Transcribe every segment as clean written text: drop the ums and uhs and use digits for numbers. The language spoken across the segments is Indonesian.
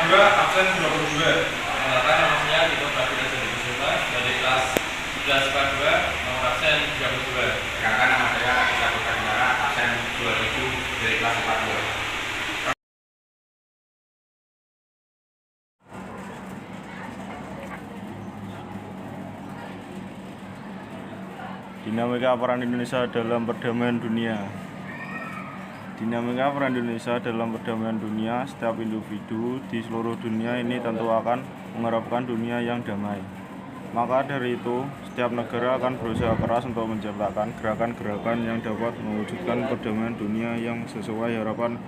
2 absen 22. Perkenalkan, nama saya Tito Prasetya Kusuma dari kelas 11 IPA 2, nomor absen 32. Perkenalkan, nama saya Akisa Kurniawan, absen 27 dari kelas 42. Dinamika peran Indonesia dalam perdamaian dunia. Dinamika peran Indonesia dalam perdamaian dunia. Setiap individu di seluruh dunia ini tentu akan mengharapkan dunia yang damai. Maka dari itu, setiap negara akan berusaha keras untuk menciptakan gerakan-gerakan yang dapat mewujudkan perdamaian dunia yang sesuai harapan,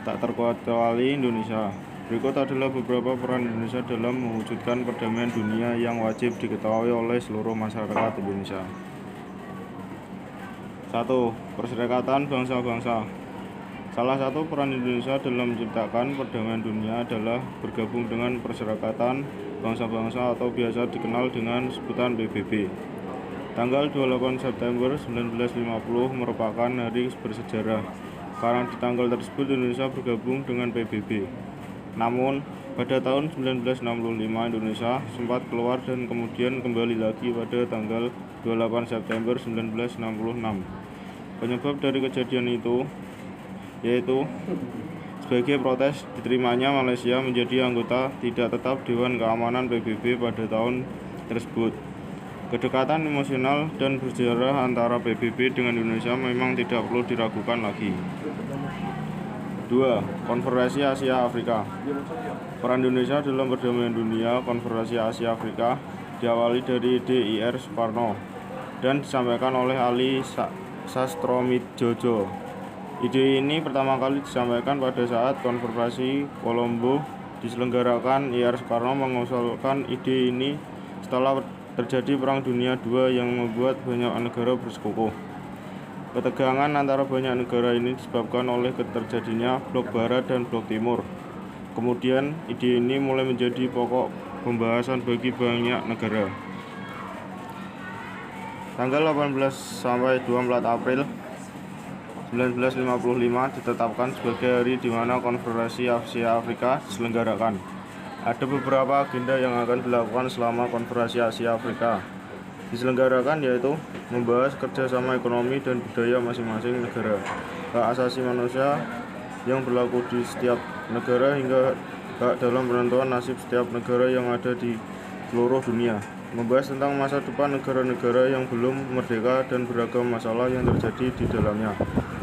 tak terkecuali Indonesia. Berikut adalah beberapa peran Indonesia dalam mewujudkan perdamaian dunia yang wajib diketahui oleh seluruh masyarakat Indonesia. 1. Perserikatan bangsa-bangsa. Salah satu peran Indonesia dalam menciptakan perdamaian dunia adalah bergabung dengan Perserikatan Bangsa-Bangsa atau biasa dikenal dengan sebutan PBB. Tanggal 28 September 1950 merupakan hari bersejarah karena di tanggal tersebut Indonesia bergabung dengan PBB. Namun, pada tahun 1965 Indonesia sempat keluar dan kemudian kembali lagi pada tanggal 28 September 1966. Penyebab dari kejadian itu yaitu sebagai protes diterimanya Malaysia menjadi anggota tidak tetap Dewan Keamanan PBB pada tahun tersebut. Kedekatan emosional dan bersejarah antara PBB dengan Indonesia memang tidak perlu diragukan lagi. 2. Konferensi Asia Afrika. Peran Indonesia dalam perdamaian dunia. Konferensi Asia Afrika diawali dari ide Ir Soekarno dan disampaikan oleh Ali Sastromidjojo. Ide ini pertama kali disampaikan pada saat konferensi Kolombo diselenggarakan. Ir Soekarno mengusulkan ide ini setelah terjadi Perang Dunia II yang membuat banyak negara bersekukuh. Ketegangan antara banyak negara ini disebabkan oleh terjadinya blok barat dan blok timur. Kemudian ide ini mulai menjadi pokok pembahasan bagi banyak negara. Tanggal 18 sampai 24 April 1955 ditetapkan sebagai hari di mana Konferensi Asia Afrika diselenggarakan. Ada beberapa agenda yang akan dilakukan selama Konferensi Asia Afrika diselenggarakan, yaitu membahas kerjasama ekonomi dan budaya masing-masing negara, hak asasi manusia yang berlaku di setiap negara hingga hak dalam penentuan nasib setiap negara yang ada di seluruh dunia, membahas tentang masa depan negara-negara yang belum merdeka dan beragam masalah yang terjadi di dalamnya,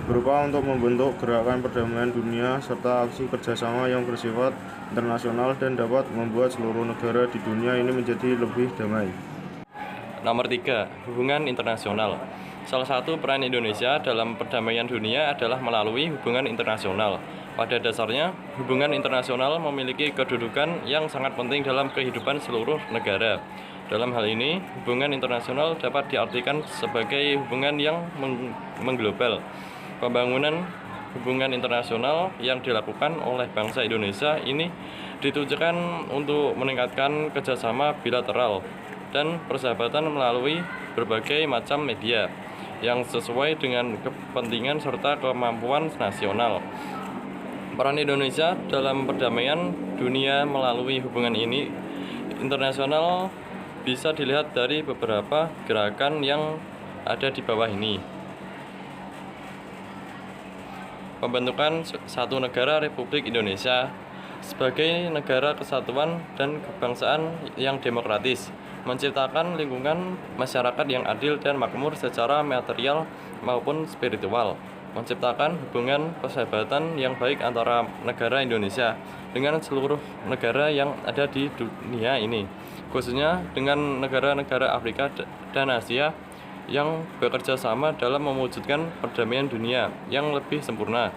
berupa untuk membentuk gerakan perdamaian dunia serta aksi kerjasama yang bersifat internasional dan dapat membuat seluruh negara di dunia ini menjadi lebih damai. Nomor 3. Hubungan internasional. Salah satu peran Indonesia dalam perdamaian dunia adalah melalui hubungan internasional. Pada dasarnya, hubungan internasional memiliki kedudukan yang sangat penting dalam kehidupan seluruh negara. Dalam hal ini, hubungan internasional dapat diartikan sebagai hubungan yang mengglobal. Pembangunan hubungan internasional yang dilakukan oleh bangsa Indonesia ini ditujukan untuk meningkatkan kerjasama bilateral dan persahabatan melalui berbagai macam media yang sesuai dengan kepentingan serta kemampuan nasional. Peran Indonesia dalam perdamaian dunia melalui hubungan ini internasional bisa dilihat dari beberapa gerakan yang ada di bawah ini. Pembentukan satu negara Republik Indonesia sebagai negara kesatuan dan kebangsaan yang demokratis, menciptakan lingkungan masyarakat yang adil dan makmur secara material maupun spiritual, menciptakan hubungan persahabatan yang baik antara negara Indonesia dengan seluruh negara yang ada di dunia ini, khususnya dengan negara-negara Afrika dan Asia yang bekerja sama dalam mewujudkan perdamaian dunia yang lebih sempurna,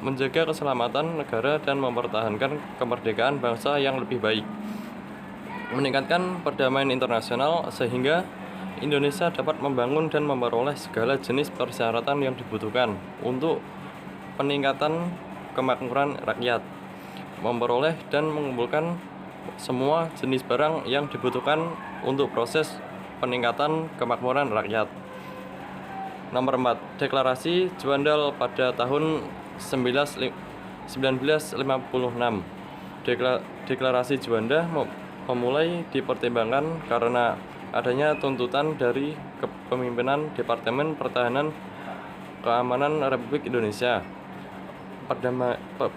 menjaga keselamatan negara dan mempertahankan kemerdekaan bangsa yang lebih baik, meningkatkan perdamaian internasional sehingga Indonesia dapat membangun dan memperoleh segala jenis persyaratan yang dibutuhkan untuk peningkatan kemakmuran rakyat, memperoleh dan mengumpulkan semua jenis barang yang dibutuhkan untuk proses peningkatan kemakmuran rakyat. Nomor 4. Deklarasi Juanda pada tahun 1956. Deklarasi Juanda memulai dipertimbangkan karena adanya tuntutan dari Kepemimpinan Departemen Pertahanan Keamanan Republik Indonesia.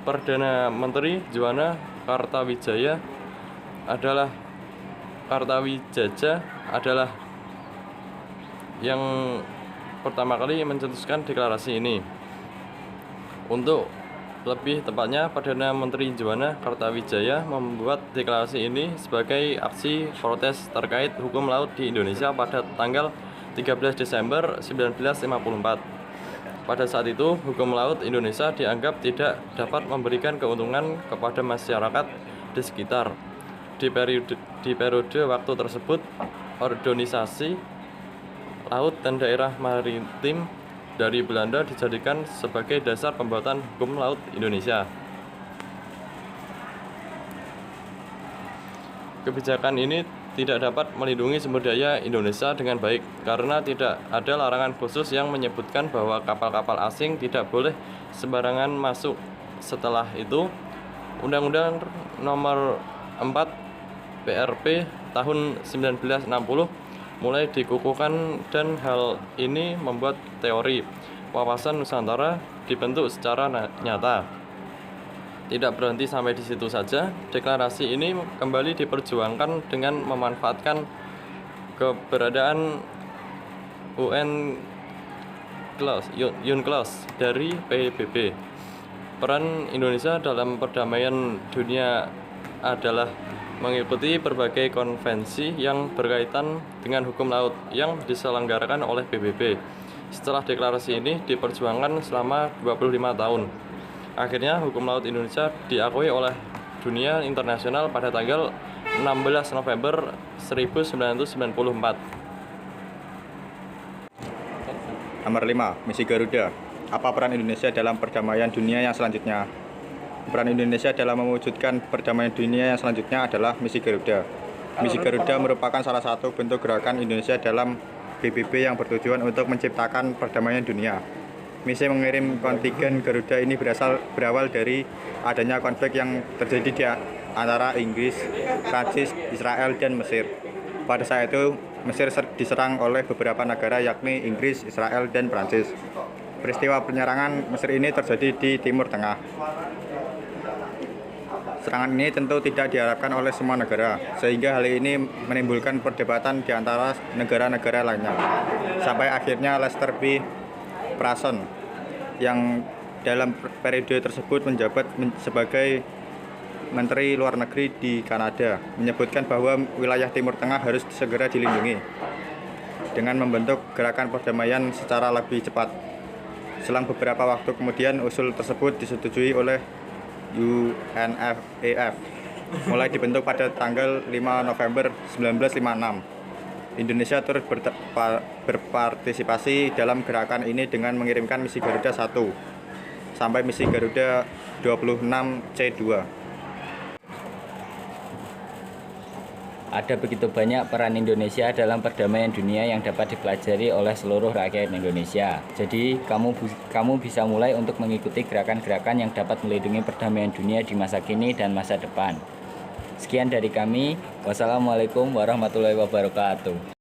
Perdana Menteri Juwana Kartawijaya adalah yang pertama kali mencetuskan deklarasi ini. Untuk lebih tepatnya, Perdana Menteri Juwana Kartawijaya membuat deklarasi ini sebagai aksi protes terkait hukum laut di Indonesia pada tanggal 13 Desember 1954. Pada saat itu, hukum laut Indonesia dianggap tidak dapat memberikan keuntungan kepada masyarakat di sekitar. Di periode waktu tersebut, organisasi laut dan daerah maritim dari Belanda dijadikan sebagai dasar pembuatan hukum laut Indonesia. Kebijakan ini tidak dapat melindungi sumber daya Indonesia dengan baik karena tidak ada larangan khusus yang menyebutkan bahwa kapal-kapal asing tidak boleh sembarangan masuk. Setelah itu, Undang-Undang Nomor 4 PRP tahun 1960 mulai dikukuhkan dan hal ini membuat teori wawasan Nusantara dibentuk secara nyata. Tidak berhenti sampai di situ saja, deklarasi ini kembali diperjuangkan dengan memanfaatkan keberadaan UNCLOS dari PBB. Peran Indonesia dalam perdamaian dunia adalah mengikuti berbagai konvensi yang berkaitan dengan hukum laut yang diselenggarakan oleh PBB. Setelah deklarasi ini diperjuangkan selama 25 tahun. Akhirnya hukum laut Indonesia diakui oleh dunia internasional pada tanggal 16 November 1994. Nomor 5. Misi Garuda. Apa peran Indonesia dalam perdamaian dunia yang selanjutnya? Peran Indonesia dalam mewujudkan perdamaian dunia yang selanjutnya adalah Misi Garuda. Misi Garuda merupakan salah satu bentuk gerakan Indonesia dalam PBB yang bertujuan untuk menciptakan perdamaian dunia. Misi mengirim kontingen Garuda ini berawal dari adanya konflik yang terjadi di antara Inggris, Prancis, Israel, dan Mesir. Pada saat itu, Mesir diserang oleh beberapa negara yakni Inggris, Israel, dan Prancis. Peristiwa penyerangan Mesir ini terjadi di Timur Tengah. Serangan ini tentu tidak diharapkan oleh semua negara, sehingga hal ini menimbulkan perdebatan di antara negara-negara lainnya. Sampai akhirnya Lester B. Prason yang dalam periode tersebut menjabat sebagai Menteri Luar Negeri di Kanada menyebutkan bahwa wilayah Timur Tengah harus segera dilindungi dengan membentuk gerakan perdamaian secara lebih cepat. Selang beberapa waktu kemudian usul tersebut disetujui oleh UNFAF mulai dibentuk pada tanggal 5 November 1956. Indonesia turut berpartisipasi dalam gerakan ini dengan mengirimkan misi Garuda 1 sampai misi Garuda 26C2. Ada begitu banyak peran Indonesia dalam perdamaian dunia yang dapat dipelajari oleh seluruh rakyat Indonesia. Jadi, kamu bisa mulai untuk mengikuti gerakan-gerakan yang dapat melindungi perdamaian dunia di masa kini dan masa depan. Sekian dari kami. Wassalamualaikum warahmatullahi wabarakatuh.